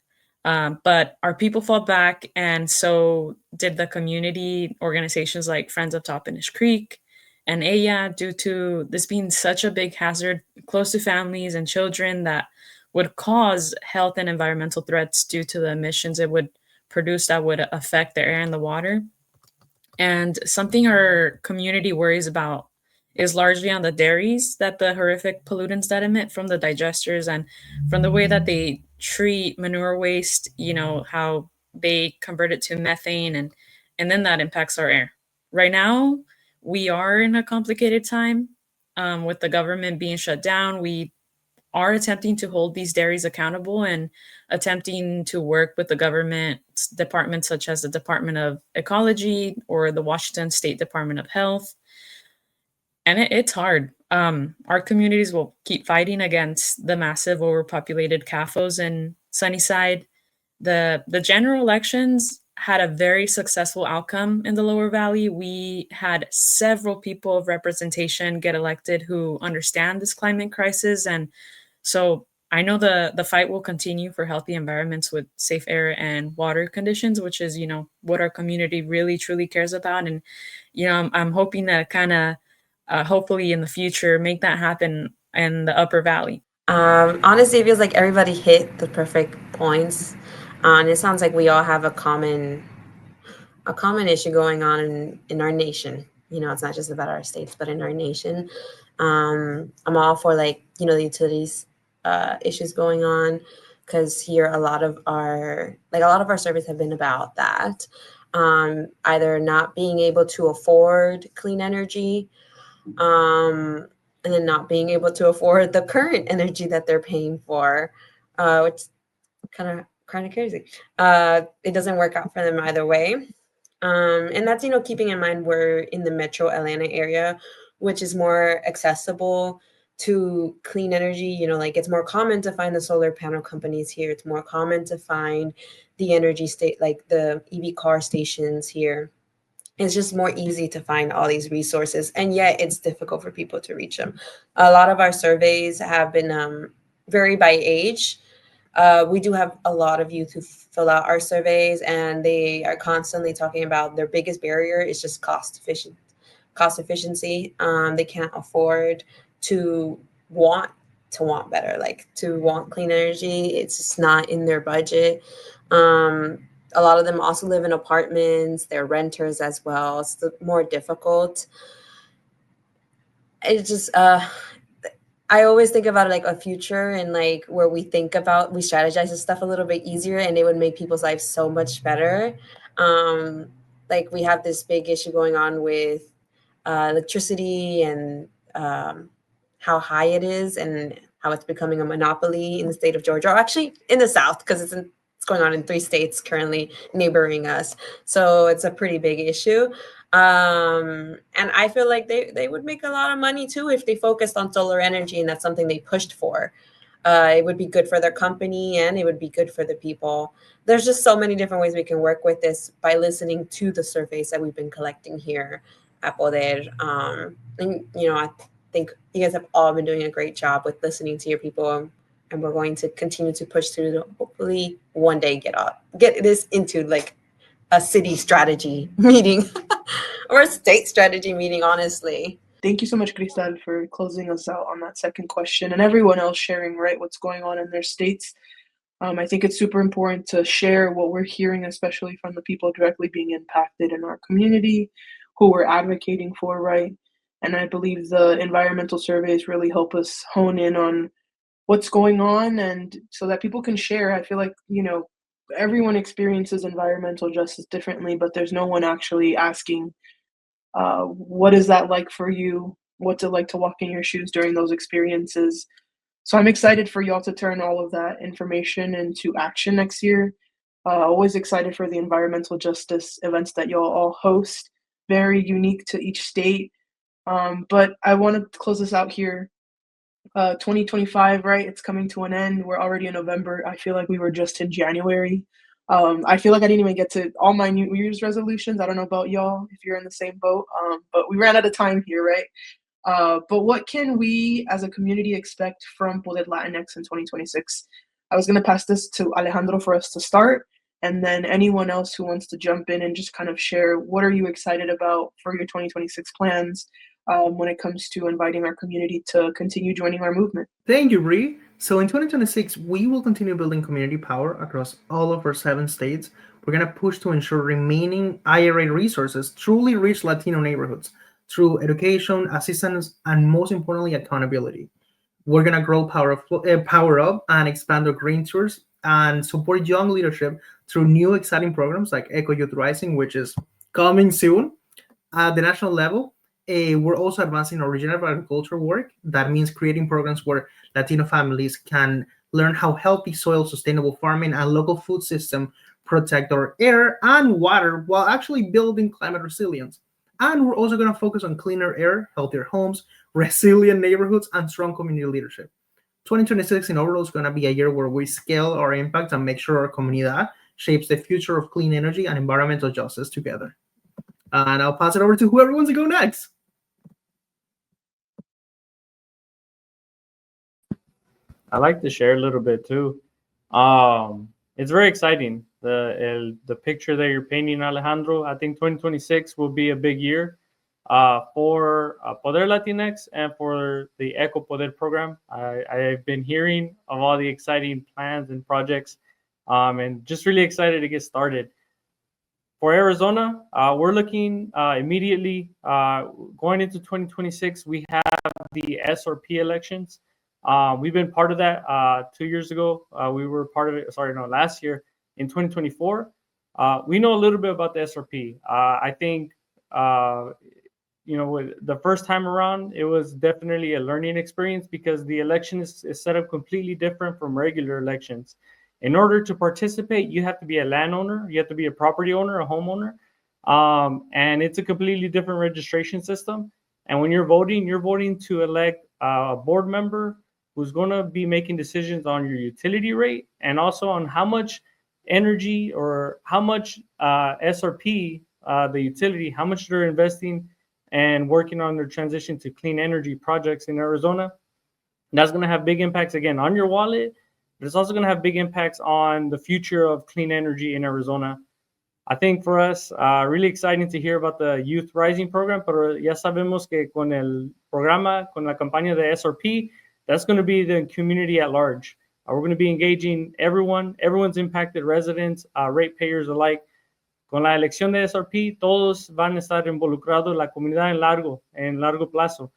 But our people fought back, and so did the community organizations like Friends of Toppenish Creek and AYA, due to this being such a big hazard close to families and children that would cause health and environmental threats due to the emissions it would produce that would affect the air and the water. And something our community worries about is largely on the dairies, that the horrific pollutants that emit from the digesters and from the way that they treat manure waste, how they convert it to methane, and then that impacts our air. Right now, we are in a complicated time with the government being shut down. We are attempting to hold these dairies accountable and attempting to work with the government departments such as the Department of Ecology or the Washington State Department of Health. And it's hard. Our communities will keep fighting against the massive overpopulated CAFOs in Sunnyside. The general elections had a very successful outcome in the Lower Valley. We had several people of representation get elected who understand this climate crisis. And so I know the fight will continue for healthy environments with safe air and water conditions, which is, what our community really, truly cares about. And, I'm hoping that kind of, hopefully in the future, make that happen in the Upper Valley. Honestly, it feels like everybody hit the perfect points. And it sounds like we all have a common issue going on in our nation. It's not just about our states, but in our nation. I'm all for the utilities issues going on, because here a lot of our surveys have been about that. Either not being able to afford clean energy, and then not being able to afford the current energy that they're paying for, which kind of crazy. It doesn't work out for them either way. And that's, keeping in mind we're in the metro Atlanta area, which is more accessible to clean energy. Like it's more common to find the solar panel companies here. It's more common to find the energy state, like the EV car stations here. It's just more easy to find all these resources, and yet it's difficult for people to reach them. A lot of our surveys have been vary by age. We do have a lot of youth who fill out our surveys, and they are constantly talking about their biggest barrier is just cost efficiency. They can't afford to want better, like to want clean energy. It's just not in their budget. A lot of them also live in apartments. They're renters as well. It's more difficult. It's just I always think about it like a future, and like where we strategize this stuff a little bit easier, and it would make people's lives so much better. Like we have this big issue going on with electricity, and how high it is, and how it's becoming a monopoly in the state of Georgia, or actually in the South, because it's going on in 3 states currently neighboring us. So it's a pretty big issue. And I feel like they would make a lot of money too if they focused on solar energy, and that's something they pushed for. It would be good for their company, and it would be good for the people. There's just so many different ways we can work with this by listening to the surveys that we've been collecting here at Poder. And I think you guys have all been doing a great job with listening to your people, and we're going to continue to push through to hopefully one day get this into like a city strategy meeting or a state strategy meeting, honestly. Thank you so much, Cristal, for closing us out on that second question, and everyone else sharing, right, what's going on in their states. I think it's super important to share what we're hearing, especially from the people directly being impacted in our community, who we're advocating for, right? And I believe the environmental surveys really help us hone in on what's going on, and so that people can share. I feel like, everyone experiences environmental justice differently, but there's no one actually asking, what is that like for you? What's it like to walk in your shoes during those experiences? So I'm excited for y'all to turn all of that information into action next year. Always excited for the environmental justice events that y'all all host. Very unique to each state. But I want to close this out here. 2025, right? It's coming to an end. We're already in November. I feel like we were just in January. I feel like I didn't even get to all my New Year's resolutions. I don't know about y'all if you're in the same boat, but we ran out of time here, right? But what can we as a community expect from Poder Latinx in 2026? I was going to pass this to Alejandro for us to start, and then anyone else who wants to jump in and just kind of share what are you excited about for your 2026 plans, when it comes to inviting our community to continue joining our movement. Thank you, Bree. So in 2026, we will continue building community power across all of our 7 states. We're going to push to ensure remaining IRA resources truly reach Latino neighborhoods through education, assistance, and most importantly, accountability. We're going to grow Power Up and expand our green tours and support young leadership through new exciting programs like Eco Youth Rising, which is coming soon. At the national level, we're also advancing our regenerative agriculture work. That means creating programs where Latino families can learn how healthy soil, sustainable farming, and local food system protect our air and water while actually building climate resilience. And we're also going to focus on cleaner air, healthier homes, resilient neighborhoods, and strong community leadership. 2026 in overall is going to be a year where we scale our impact and make sure our comunidad shapes the future of clean energy and environmental justice together. And I'll pass it over to whoever wants to go next. I like to share a little bit too. It's very exciting. The picture that you're painting, Alejandro. I think 2026 will be a big year for Poder Latinx and for the Eco Poder program. I've been hearing of all the exciting plans and projects, and just really excited to get started. For Arizona, we're looking immediately going into 2026. We have the SRP elections. We've been part of that 2 years ago. We were part of it, last year in 2024. We know a little bit about the SRP. I think, the first time around, it was definitely a learning experience because the election is set up completely different from regular elections. In order to participate, you have to be a landowner, you have to be a property owner, a homeowner. And it's a completely different registration system. And when you're voting to elect a board member who's going to be making decisions on your utility rate and also on how much energy or how much SRP, the utility, how much they're investing and working on their transition to clean energy projects in Arizona. That's going to have big impacts again on your wallet, but it's also going to have big impacts on the future of clean energy in Arizona. I think for us, really exciting to hear about the Youth Rising program, pero ya sabemos que con el programa, con la campaña de SRP, that's going to be the community at large. We're going to be engaging everyone's impacted residents, ratepayers alike. Con la elección de SRP, todos van a estar involucrados, la comunidad en largo plazo.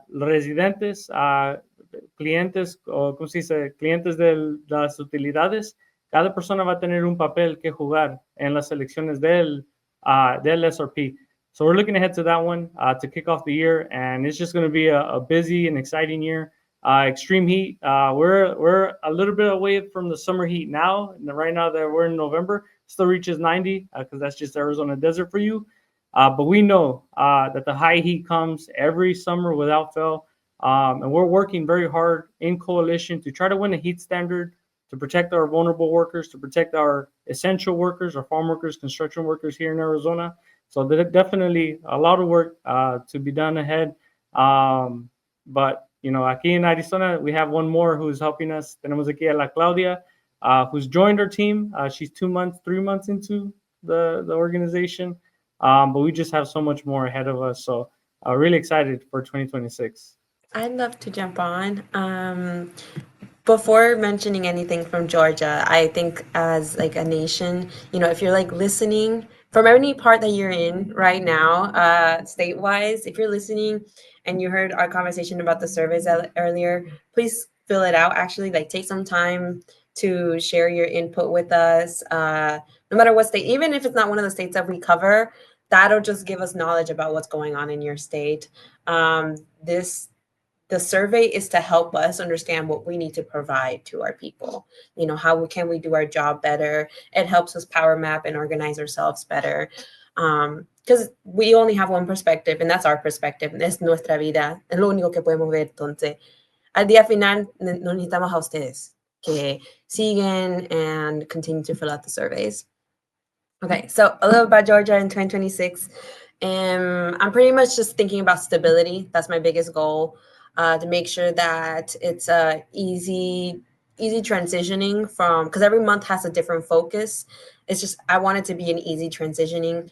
Residentes, clientes, o ¿cómo se dice? Clientes de las utilidades, cada persona va a tener un papel que jugar en las elecciones del SRP. So we're looking ahead to that one to kick off the year, and it's just going to be a busy and exciting year. Extreme heat. We're a little bit away from the summer heat now. And right now that we're in November, still reaches 90 because that's just Arizona desert for you. But we know that the high heat comes every summer without fail. And we're working very hard in coalition to try to win a heat standard, to protect our vulnerable workers, to protect our essential workers, our farm workers, construction workers here in Arizona. So there's definitely a lot of work to be done ahead. But, you know, aquí en Arizona, we have one more who's helping us. Tenemos aquí a la Claudia, who's joined our team. She's 3 months into the organization. But we just have so much more ahead of us. So really excited for 2026. I'd love to jump on. Before mentioning anything from Georgia, I think as like a nation, you know, if you're like listening from any part that you're in right now, state-wise, if you're listening and you heard our conversation about the surveys earlier, please fill it out. Actually, like take some time to share your input with us. No matter what state, even if it's not one of the states that we cover, that'll just give us knowledge about what's going on in your state. The survey is to help us understand what we need to provide to our people. You know, how can we do our job better? It helps us power map and organize ourselves better. Because we only have one perspective, and that's our perspective. Es nuestra vida. Es lo único que podemos ver. Entonces, al día final, nos necesitamos a ustedes que siguen and continue to fill out the surveys. Okay, so a little about Georgia in 2026. I'm pretty much just thinking about stability. That's my biggest goal. To make sure that it's easy transitioning from, because every month has a different focus. It's just I want it to be an easy transitioning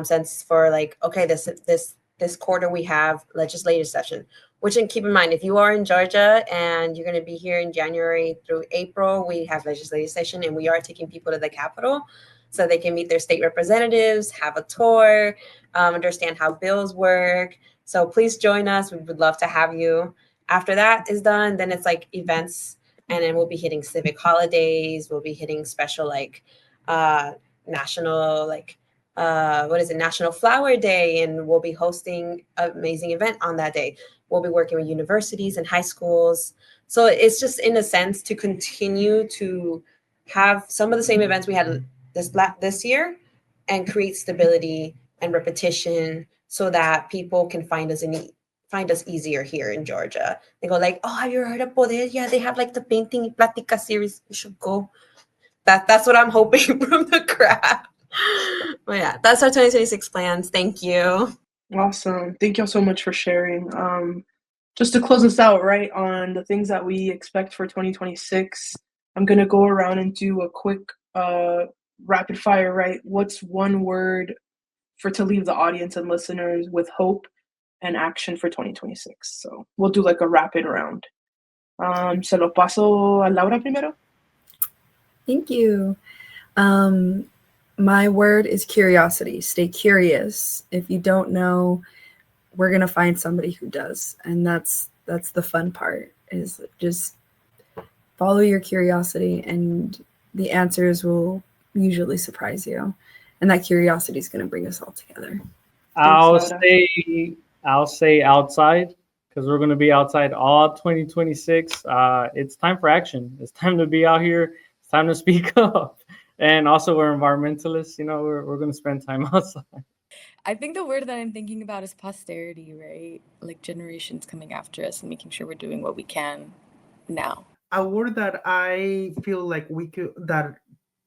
sense for like, okay, this quarter we have legislative session, which, and keep in mind, if you are in Georgia and you're going to be here in January through April, we have legislative session, and we are taking people to the Capitol so they can meet their state representatives, have a tour, understand how bills work. So please join us. We would love to have you. After that is done, then it's like events, and then we'll be hitting civic holidays. We'll be hitting special like national like National Flower Day, and we'll be hosting an amazing event on that day. We'll be working with universities and high schools. So it's just in a sense to continue to have some of the same events we had this year and create stability and repetition, so that people can find us easier here in Georgia. They go like, oh, have you heard of Poder? Yeah, they have like the painting y plática series. You should go. That's what I'm hoping from the crowd. But yeah, that's our 2026 plans. Thank you. Awesome. Thank y'all so much for sharing. Just to close us out, right, on the things that we expect for 2026, I'm going to go around and do a quick rapid fire, right? What's one word to leave the audience and listeners with hope and action for 2026? So we'll do like a rapid round. Se lo paso a Laura primero. Thank you. My word is curiosity. Stay curious. If you don't know, we're going to find somebody who does. And that's the fun part, is just follow your curiosity, and the answers will usually surprise you. And that curiosity is going to bring us all together. I'll say outside, because we're going to be outside all 2026. It's time for action. It's time to be out here. It's time to speak up. And also, we're environmentalists. We're going to spend time outside. I think the word that I'm thinking about is posterity, right? Like generations coming after us and making sure we're doing what we can now. A word that I feel like that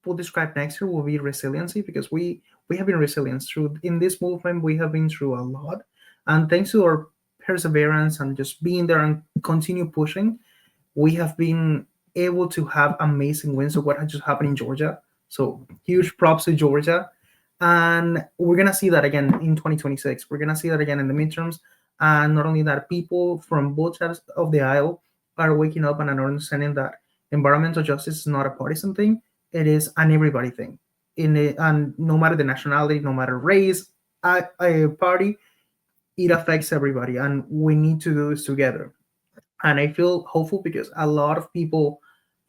will describe next year will be resiliency, because we have been resilient through in this movement. We have been through a lot, and thanks to our perseverance and just being there and continue pushing, we have been able to have amazing wins of what had just happened in Georgia. So huge props to Georgia. And we're going to see that again in 2026. We're going to see that again in the midterms. And not only that, people from both sides of the aisle are waking up and are understanding that environmental justice is not a partisan thing. It is an everybody thing. And no matter the nationality, no matter race, a party, it affects everybody. And we need to do this together. And I feel hopeful because a lot of people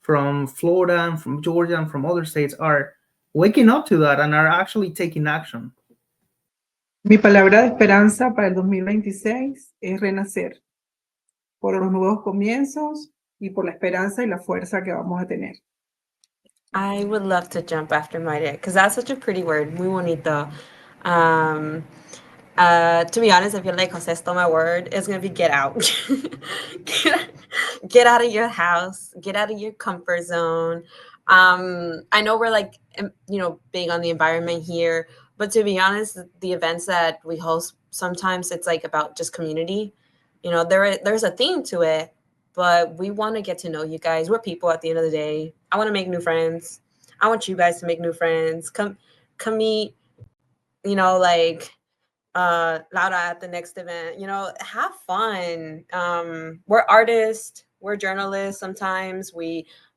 from Florida and from Georgia and from other states are waking up to that and are actually taking action. Mi palabra de esperanza para el 2026 es renacer por los nuevos comienzos y por la esperanza y la fuerza que vamos a tener. I would love to jump after Maria because that's such a pretty word. Muy bonito. To be honest, I feel like Jose stole my word. It's gonna be get out. Get out of your house. Get out of your comfort zone. I know we're like, big on the environment here, but to be honest, the events that we host, sometimes it's like about just community. There's a theme to it, but we want to get to know you guys. We're people at the end of the day. I want to make new friends. I want you guys to make new friends. Come meet, Laura at the next event. Have fun. We're artists. We're journalists. Sometimes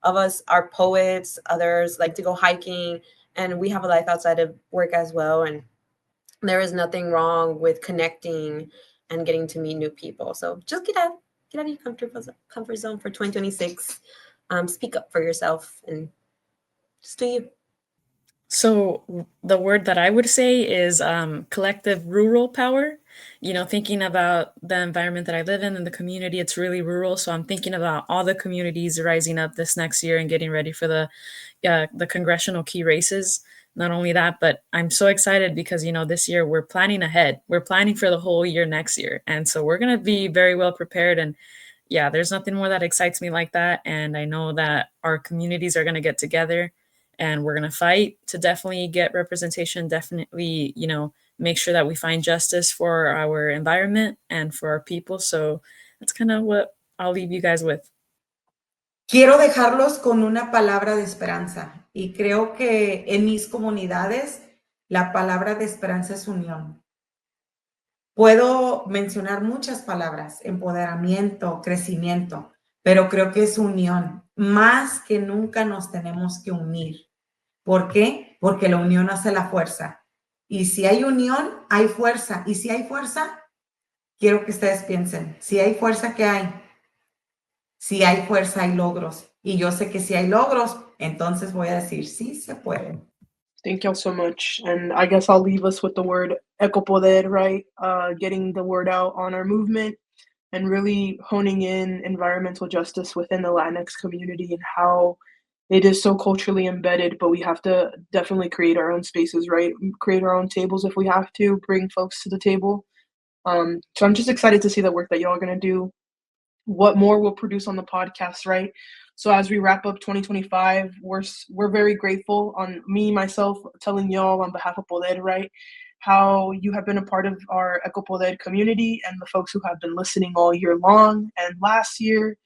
of us are poets. Others like to go hiking, and we have a life outside of work as well. And there is nothing wrong with connecting and getting to meet new people. So just get out of your comfort zone for 2026. Speak up for yourself and just do you. So the word that I would say is collective rural power. Thinking about the environment that I live in and the community, it's really rural. So I'm thinking about all the communities rising up this next year and getting ready for the congressional key races. Not only that, but I'm so excited because, this year we're planning ahead. We're planning for the whole year next year. And so we're going to be very well prepared. And yeah, there's nothing more that excites me like that. And I know that our communities are going to get together and we're going to fight to definitely get representation, definitely, make sure that we find justice for our environment and for our people. So that's kind of what I'll leave you guys with. Quiero dejarlos con una palabra de esperanza y creo que en mis comunidades la palabra de esperanza es unión. Puedo mencionar muchas palabras, empoderamiento, crecimiento, pero creo que es unión. Más que nunca nos tenemos que unir. ¿Por qué? Porque la unión hace la fuerza. Y si hay unión, hay fuerza. Y si hay fuerza, quiero que ustedes piensen, si hay fuerza, ¿qué hay? Si hay fuerza, hay logros. Y yo sé que si hay logros, entonces voy a decir, sí se puede. Thank y'all so much. And I guess I'll leave us with the word ecopoder, right? Getting the word out on our movement and really honing in environmental justice within the Latinx community and how it is so culturally embedded, but we have to definitely create our own spaces, right? Create our own tables if we have to, bring folks to the table. So I'm just excited to see the work that y'all are going to do, what more we'll produce on the podcast, right? So as we wrap up 2025, we're very grateful on myself, telling y'all on behalf of Poder, right, how you have been a part of our Ecopoder community and the folks who have been listening all year long and last year,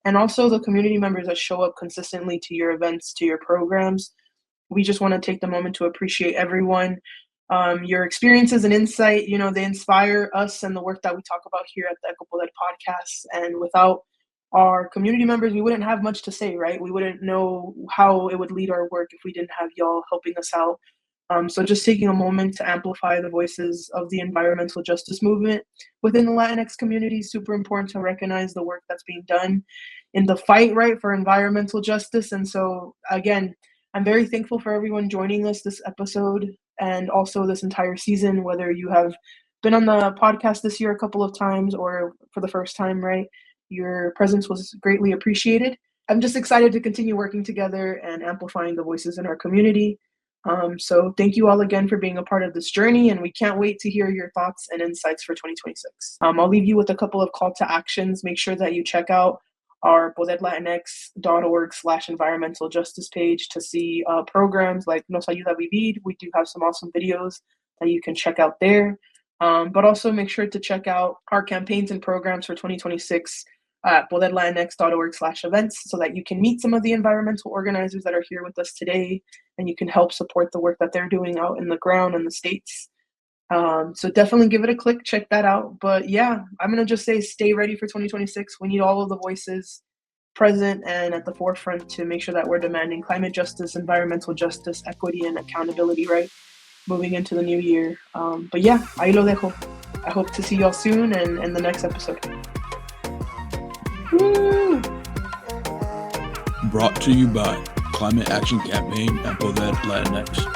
and also the community members that show up consistently to your events, to your programs. We just want to take the moment to appreciate everyone. Your experiences and insight, they inspire us and the work that we talk about here at the Ecopoder podcast. And without our community members, we wouldn't have much to say, right? We wouldn't know how it would lead our work if we didn't have y'all helping us out. So just taking a moment to amplify the voices of the environmental justice movement within the Latinx community is super important to recognize the work that's being done in the fight, right, for environmental justice. And so, again, I'm very thankful for everyone joining us this episode and also this entire season, whether you have been on the podcast this year a couple of times or for the first time, right? Your presence was greatly appreciated. I'm just excited to continue working together and amplifying the voices in our community. So thank you all again for being a part of this journey, and we can't wait to hear your thoughts and insights for 2026. I'll leave you with a couple of call to actions. Make sure that you check out our poderlatinx.org/environmental justice page to see programs like Nos Ayuda a Vivir. We do have some awesome videos that you can check out there. But also make sure to check out our campaigns and programs for 2026 at poderlatinx.org/events so that you can meet some of the environmental organizers that are here with us today, and you can help support the work that they're doing out in the ground in the States. So definitely give it a click, check that out. But yeah, I'm going to just say stay ready for 2026. We need all of the voices present and at the forefront to make sure that we're demanding climate justice, environmental justice, equity, and accountability, right? Moving into the new year. But yeah, ahí lo dejo. I hope to see y'all soon and in the next episode. Woo! Brought to you by Climate Action Campaign and Poder Latinx.